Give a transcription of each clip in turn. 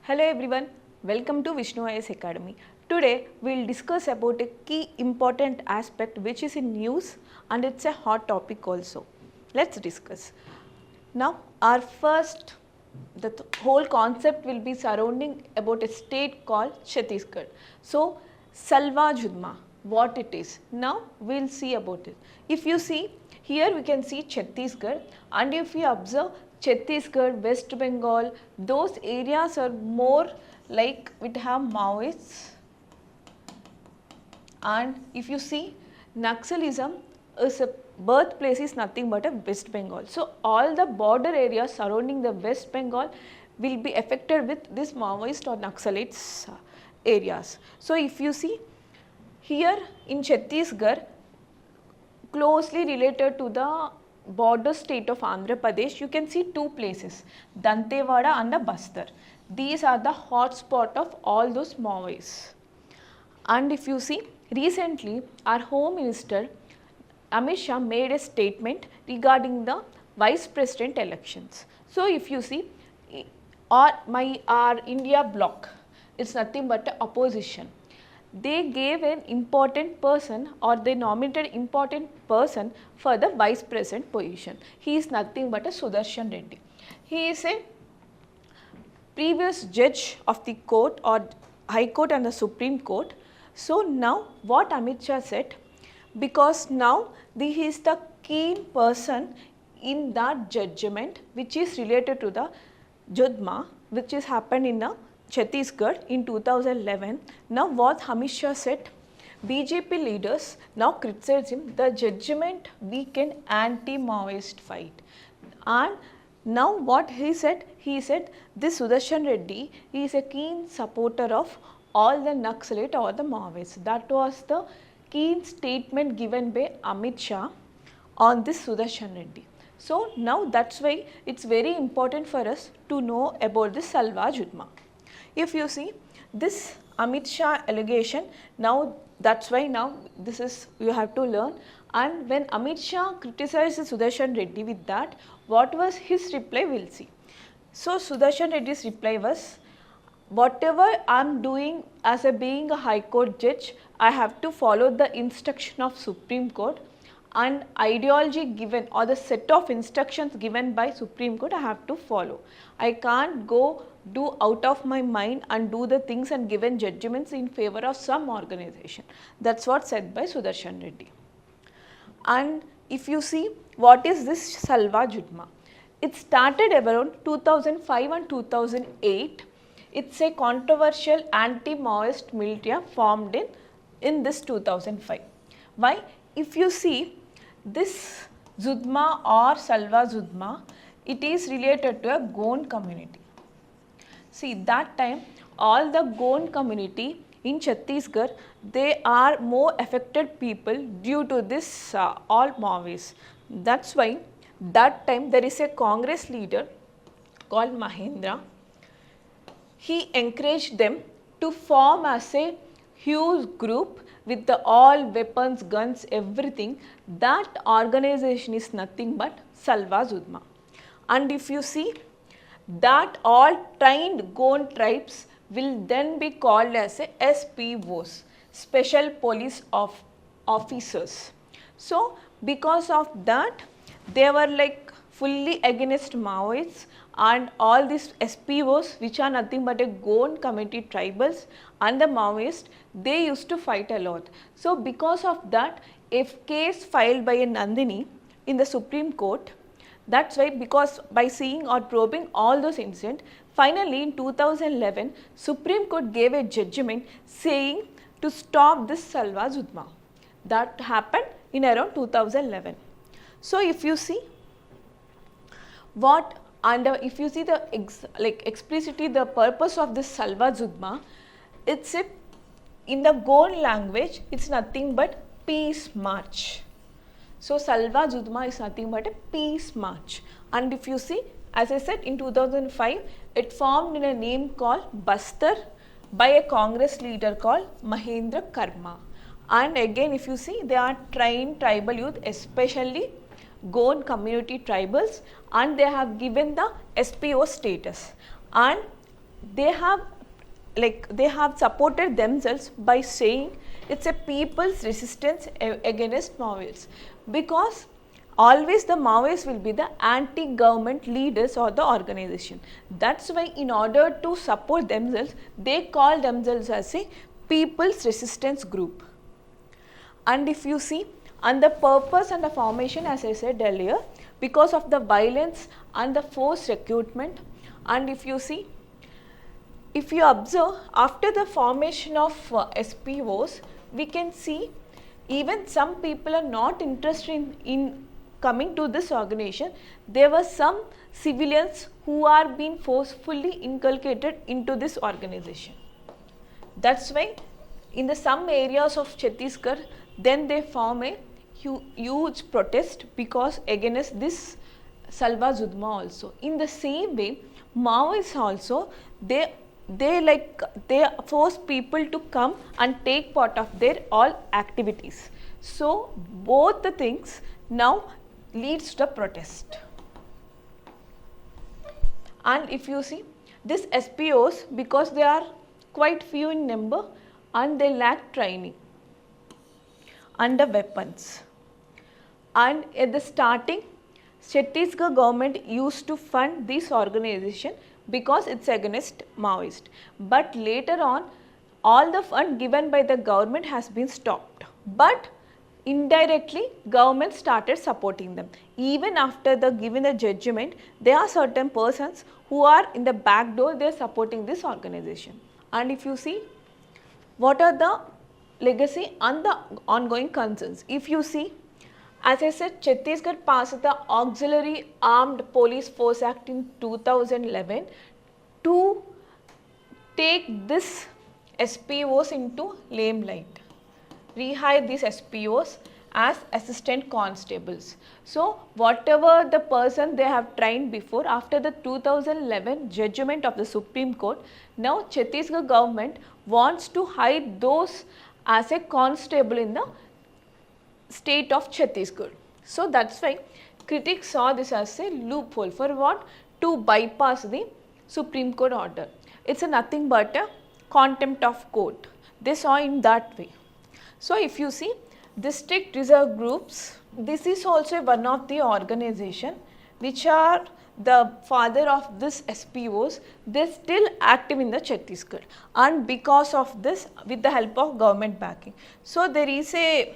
Hello everyone, welcome to Vishnu IS Academy. Today we will discuss about a key important aspect which is in news and it's a hot topic also. Let's discuss. Now our first, whole concept will be surrounding about a state called Chhattisgarh. So Salwa Judum, what it is. Now we will see about it. If you see, here we can see Chhattisgarh, and if you observe Chhattisgarh, West Bengal, those areas are more like we have Maoists, and if you see Naxalism is a birthplace is nothing but a West Bengal. So all the border areas surrounding the West Bengal will be affected with this Maoist or Naxalites areas. So if you see here in Chhattisgarh, closely related to the border state of Andhra Pradesh, you can see two places, Dantewada and the Bastar. These are the hotspot of all those Maoists. And if you see, recently our Home Minister Amit Shah made a statement regarding the Vice President elections. So if you see, our India bloc is nothing but the opposition. They gave an important person, or they nominated important person for the vice president position. He is nothing but a Sudarshan Reddy. He is a previous judge of the court or High Court and the Supreme Court. So now what Amit Shah said, because now he is the keen person in that judgment which is related to the Judma, which has happened in the Chhattisgarh in 2011. Now what Amit Shah said, BJP leaders now criticize him, the judgment weakened anti-Maoist fight. And now what he said this Sudarshan Reddy, he is a keen supporter of all the Naxalite or the Maoists. That was the keen statement given by Amit Shah on this Sudarshan Reddy. So now that's why it's very important for us to know about this Salwa Judum. If you see this Amit Shah allegation, now that's why now this is you have to learn. And when Amit Shah criticized Sudarshan Reddy with that, what was his reply, we'll see. So Sudarshan Reddy's reply was, whatever I am doing as being a High Court judge, I have to follow the instruction of Supreme Court, and ideology given or the set of instructions given by Supreme Court I have to follow. I can't go do out of my mind and do the things and given judgments in favor of some organization. That's what said by Sudarshan Reddy. And if you see, what is this Salwa Judum? It started around 2005 and 2008. It's a controversial anti-Maoist militia formed in this 2005. Why? If you see this Judma or Salwa Judum, it is related to a Gond community. See, that time all the Gond community in Chhattisgarh, they are more affected people due to this all Maoists. That's why that time there is a Congress leader called Mahendra. He encouraged them to form as a huge group with the all weapons, guns, everything. That organization is nothing but Salwa Judum. And if you see, that all trained Gond tribes will then be called as a SPOs, Special Police Officers. So because of that, they were like fully against Maoists, and all these SPOs, which are nothing but a Gond community tribals and the Maoists, they used to fight a lot. So because of that, a case filed by a Nandini in the Supreme Court. That's why, because by seeing or probing all those incidents, finally in 2011, Supreme Court gave a judgment saying to stop this Salwa Judum. That happened in around 2011. So if you see what, and if you see the explicitly the purpose of this Salwa Judum, it's in the Gond language, it's nothing but peace march. So Salwa Judum is nothing but a peace march. And if you see, as I said, in 2005, it formed in a name called Bastar by a Congress leader called Mahendra Karma. And again, if you see, they are trained tribal youth, especially Gond community tribals, and they have given the SPO status. And they have supported themselves by saying it's a people's resistance against Maoists, because always the Maoists will be the anti-government leaders or the organization. That's why in order to support themselves, they call themselves as a people's resistance group. And if you see, and the purpose and the formation, as I said earlier, because of the violence and the forced recruitment. And if you see, if you observe, after the formation of SPOs, we can see even some people are not interested in coming to this organization. There were some civilians who are being forcefully inculcated into this organization. That's why in the some areas of Chhattisgarh, then they form a huge protest because against this Salwa Judum also. In the same way, Maoists also, they force people to come and take part of their all activities. So both the things now leads to the protest. And if you see, this SPOs, because they are quite few in number and they lack training and the weapons. And at the starting, Chhattisgarh government used to fund this organization because it's against Maoist. But later on, all the fund given by the government has been stopped. But indirectly, government started supporting them. Even after the given the judgment, there are certain persons who are in the back door, they are supporting this organization. And if you see, what are the legacy and the ongoing concerns? If you see, as I said, Chhattisgarh passed the Auxiliary Armed Police Force Act in 2011 to take this SPOs into limelight, rehire these SPOs as assistant constables. So whatever the person they have trained before, after the 2011 judgment of the Supreme Court, now Chhattisgarh government wants to hire those as a constable in the state of Chhattisgarh. So that's why critics saw this as a loophole for what? To bypass the Supreme Court order. It's a nothing but a contempt of court. They saw in that way. So if you see, district reserve groups, this is also one of the organization which are the father of this SPOs. They still active in the Chhattisgarh, and because of this, with the help of government backing. So there is a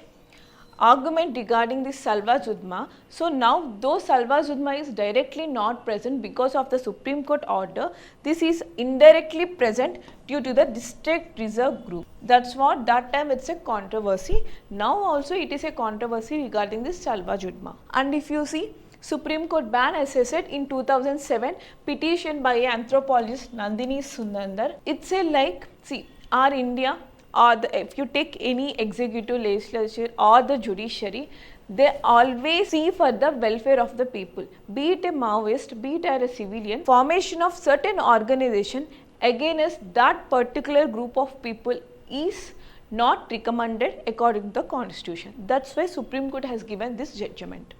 argument regarding this Salwa Judum. So now, though Salwa Judum is directly not present because of the Supreme Court order, this is indirectly present due to the district reserve group. That's what that time it's a controversy. Now also it is a controversy regarding this Salwa Judum. And if you see, Supreme Court ban, as I said, in 2007, petition by anthropologist Nandini Sundar. It's a like, see, our India, or if you take any executive, legislature or the judiciary, they always see for the welfare of the people. Be it a Maoist, be it a civilian, formation of certain organization against that particular group of people is not recommended according to the constitution. That's why Supreme Court has given this judgment.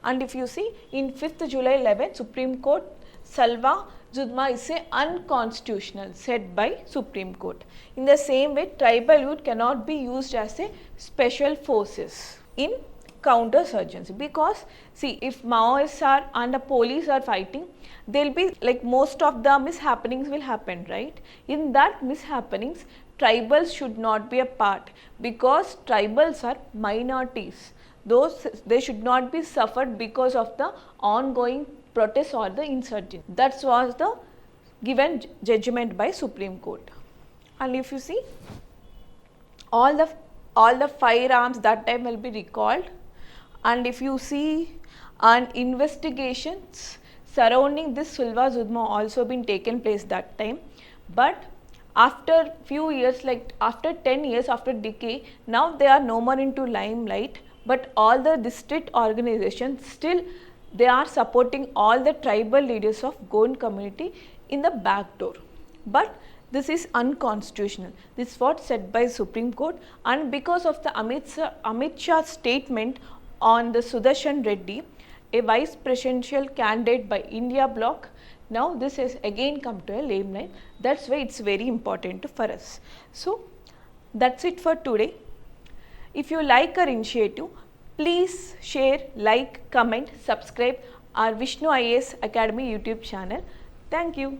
And if you see, in 5th July 11, Supreme Court, Salwa Judum is unconstitutional, said by Supreme Court. In the same way, tribal youth cannot be used as a special forces in counterinsurgency, because see, if Maoists are and the police are fighting, there will be like most of the mishappenings will happen, right? In that mishappenings, tribals should not be a part, because tribals are minorities. Those, they should not be suffered because of the ongoing protest or the insurgency. That was the given judgment by Supreme Court. And if you see, all the firearms that time will be recalled. And if you see, and investigations surrounding this Salwa Judum also been taken place that time. But after few years, like after 10 years, after decay, now they are no more into limelight. But all the district organizations still, they are supporting all the tribal leaders of Goan community in the back door. But this is unconstitutional. This is what said by Supreme Court, and because of the Amit Shah statement on the Sudarshan Reddy, a vice presidential candidate by India bloc. Now this has again come to a lame line. That's why it's very important for us. So that's it for today. If you like our initiative, please share, like, comment, subscribe our Vishnu IAS Academy YouTube channel. Thank you.